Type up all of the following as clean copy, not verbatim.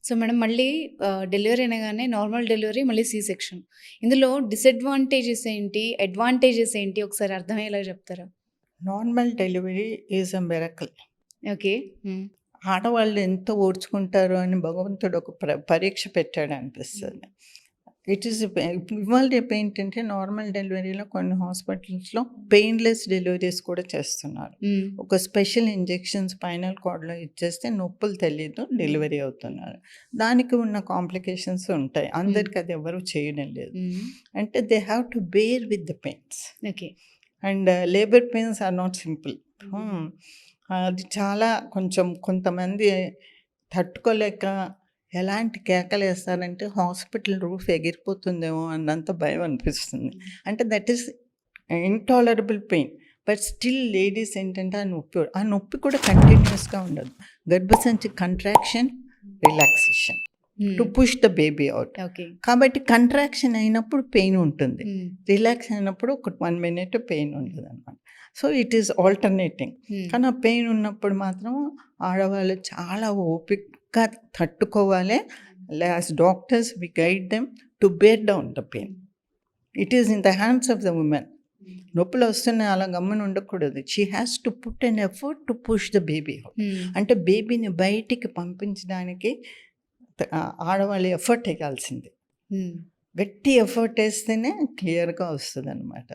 So madam మళ్ళీ delivery అనగానే normal delivery మళ్ళీ సి సెక్షన్. ఇందులో డిసడ్వాంటేజెస్ ఏంటి? అడ్వాంటేజెస్ ఏంటి? ఒకసారి అర్థమయ్యేలా చెప్తారా? Normal delivery is a miracle. Okay. హ్మ్. ఆడవాళ్ళు ఎంత ఓర్చుకుంటారో అని భగవంతుడు ఒక పరీక్ష పెట్టాడు అనిపిస్తుంది. ఇట్ ఈస్ ఇవాళ రేపు ఏంటంటే నార్మల్ డెలివరీలో కొన్ని హాస్పిటల్స్లో పెయిన్లెస్ డెలివరీస్ కూడా చేస్తున్నారు. హ్మ్. ఒక స్పెషల్ ఇంజెక్షన్ స్పైనల్ కార్డ్లో ఇచ్చేస్తే నొప్పులు తెలియదు, డెలివరీ అవుతున్నారు. దానికి ఉన్న కాంప్లికేషన్స్ ఉంటాయి. అందరికి అది ఎవరు చేయడం లేదు. హ్మ్. అంటే they have to bear with the pains. Okay. And labour pains are not simple. అది చాలా కొంచెం కొంతమంది తట్టుకోలేక ఎలాంటి కేకలేస్తారంటే హాస్పిటల్ రూఫ్ ఎగిరిపోతుందేమో అన్నంత భయం అనిపిస్తుంది. అంటే that is intolerable pain. But still ladies ఏంటంటే ఆ నొప్పి కూడా కంటిన్యూస్గా ఉండదు. గర్భసంచి contraction, relaxation to push the baby out. Okay. కాబట్టి కంట్రాక్షన్ అయినప్పుడు పెయిన్ ఉంటుంది, రిలాక్స్ అయినప్పుడు ఒక 1 minute పెయిన్ ఉంటుంది అనమాట. So it is alternating. కానీ ఆ పెయిన్ ఉన్నప్పుడు మాత్రం ఆడవాళ్ళు చాలా ఓపికగా తట్టుకోవాలి. As doctors we guide them to bear down the pain. It is in the hands of the women. నొప్పులు వస్తున్నాయి అలా గమ్మున ఉండకూడదు. She has to put an effort to push the baby out. అంటే బేబీని బయటికి పంపించడానికి ఆడవాళ్ళు ఎఫర్ట్ వేయాల్సింది. గట్టి ఎఫర్ట్ వేస్తేనే క్లియర్గా వస్తుంది అనమాట.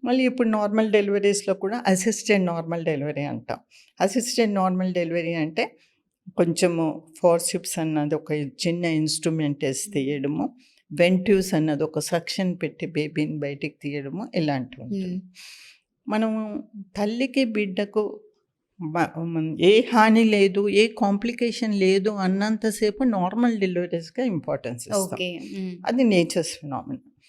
మళ్ళీ ఇప్పుడు నార్మల్ డెలివరీస్లో కూడా అసిస్టెడ్ నార్మల్ డెలివరీ అంటాం. అసిస్టెడ్ నార్మల్ డెలివరీ అంటే కొంచెము ఫోర్సిప్స్ అన్నది ఒక చిన్న ఇన్స్ట్రుమెంట్ వేసి తీయడము, వెంట్యూస్ అన్నది ఒక సక్షన్ పెట్టి బేబీని బయటికి తీయడము ఇలాంటివి ఉంటుంది. మనము తల్లికి బిడ్డకు ఏ హాని లేదు, ఏ కాంప్లికేషన్ లేదు అన్నంతసేపు నార్మల్ డెలివరీస్గా ఇంపార్టెన్స్ ఇస్తాం. అది నేచర్స్ ఫినామినా.